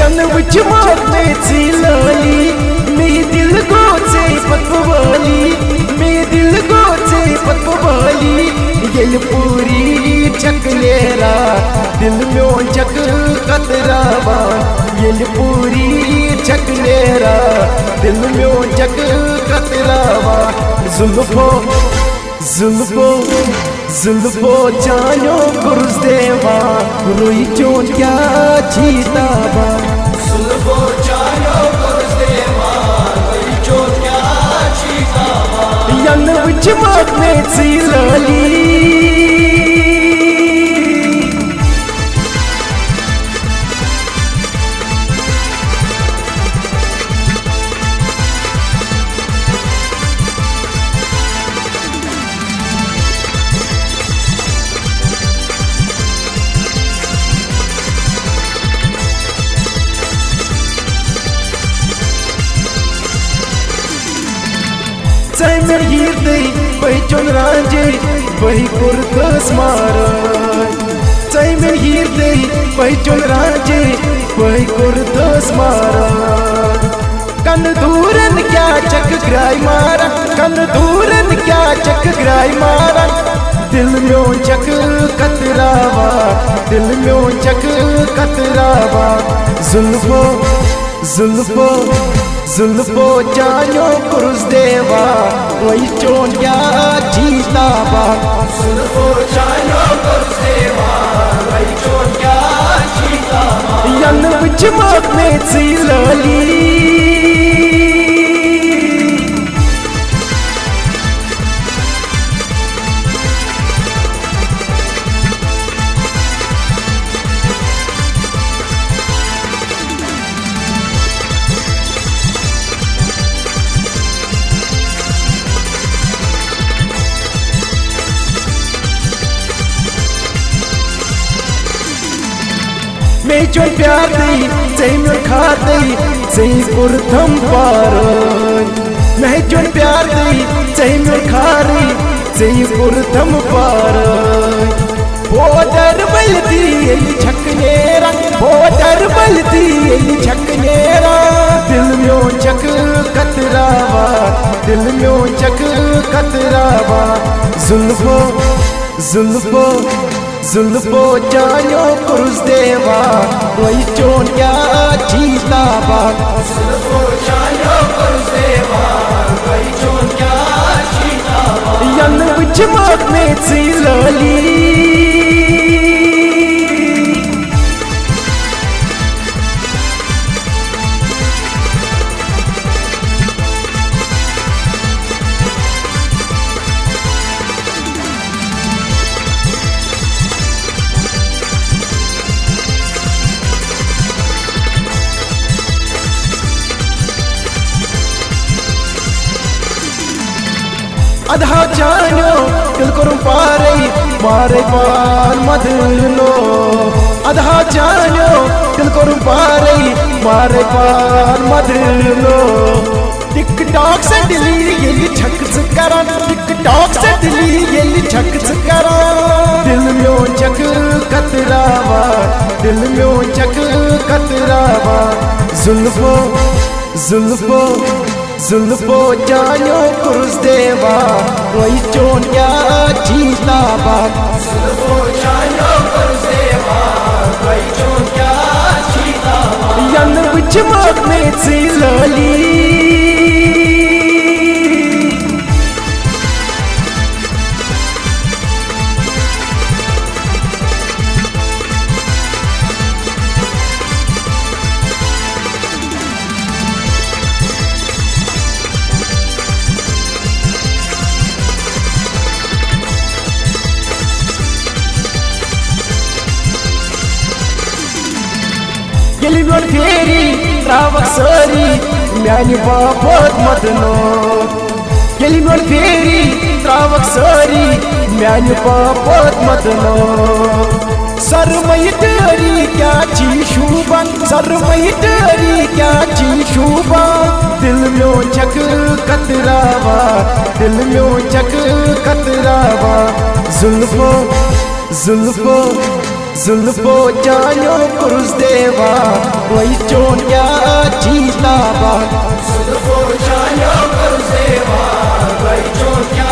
यन वुच में लाली मे दिल गो से पतवाली मे दिल गो से पतवाली ये पूरी चकलेरा दिल में चक कतरावा ये पूरी चकलेरा दिल में चक कतरावा जुल्फो जुल्फो जुल्फो जानो गुरुज देवा रोई चोन क्या चीतावा जुल्फो जानो गुरुज देवा रोई चोन क्या चीतावा यन वुच में लाली Zaymer yirdi baychon ranje bahi kurtas maran Zaymer yirdi baychon ranje bahi kurtas maran Kan duran kya chak grai maran kan duran kya chak grai maran Dil mein chak katrawa dil mein chak katrawa Zulfo zulfo जुल्फो जानो गुरुज देवा वही चोन क्या चीतावा जुल्फो जानो गुरुज देवा वही चोन क्या चीतावा यन वुच में लाली मैं जो प्यार दई जैम्योर खार दई जई कुर्थम पारन मैं जो प्यार दई जैम्योर खार जई कुर्थम पारन वो दर बलती यही छकनेरा वो दर बलती यही छकनेरा दिल में चक कतरावा दिल में चक कतरावा जुल्फो जुल्फो जुल्फो जानो गुरुज देवा वही चोन क्या चीतावा जुल्फो जानो गुरुज देवा वही चोन क्या चीतावा यन वुच में लाली अधा जानो दिल को पारे मारे पार मधुलो अधा जानो दिल को पारे मारे पार मधुलो टिकटॉक से दिली ये छक करा टिकटॉक से दिली ये छक करा दिल में चक कतरावा दिल में चक कतरावा जुल्फो जुल्फो जुल्फो जानो गुरुज देवा वही चोन क्या चीतावा जुल्फो जानो गुरुज देवा वही चोन क्या चीतावा यन वुच में लाली Yeli non feri travak sari myani babat madno Yeli non feri travak sari myani babat madno सरमई तेरी क्या चीशुबा सरमई तेरी क्या चीशुबा दिल में चक कतरावा दिल में चक कतरावा जुल्फो जुल्फो जुल्फो जानो कुरुस देवा वही चोन क्या चीतावा जुल्फो जानो कुरुस देवा वही चोन क्या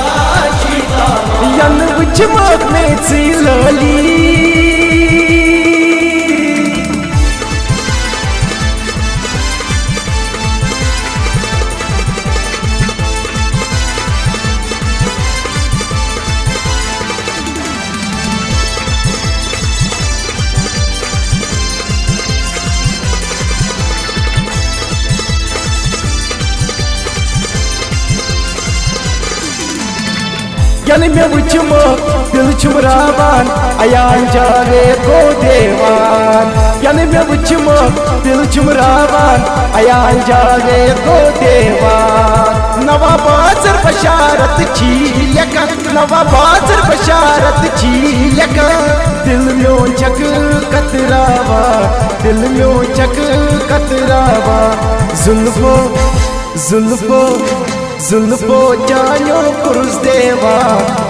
चीतावा यन उचमक में चिलली यन में उचमो दिल चुमरावान अयान जावे को देवान यन में उचमो दिल चुमरावान अयान जावे को देवान नवा बाजर बशारत चीलका नवा बाजर बशारत चीलका दिल में चक कतरावा दिल में चक कतरावा जुल्फो जुल्फो जुल्फो जानो कुरुस देवा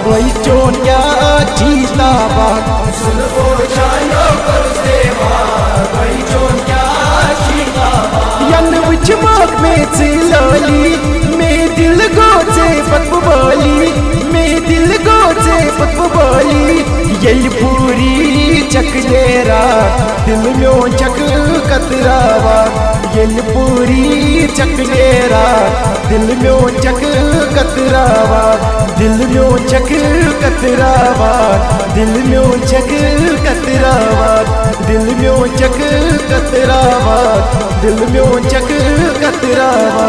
वही चोन क्या चीतावा जुल्फो जानो कुरुस देवा वही चोन क्या चीतावा यन उचमक में चिलली मैं दिल गोचे पत्पु बोली मैं दिल गोचे पत्पु बोली यही पूरी चक लेरा दिल में चक कतरावा यही पूरी चक लेरा दिल में चक कतरावा दिल में चक कतरावा दिल में चक कतरावा दिल में चक कतरावा दिल में चक कतरावा।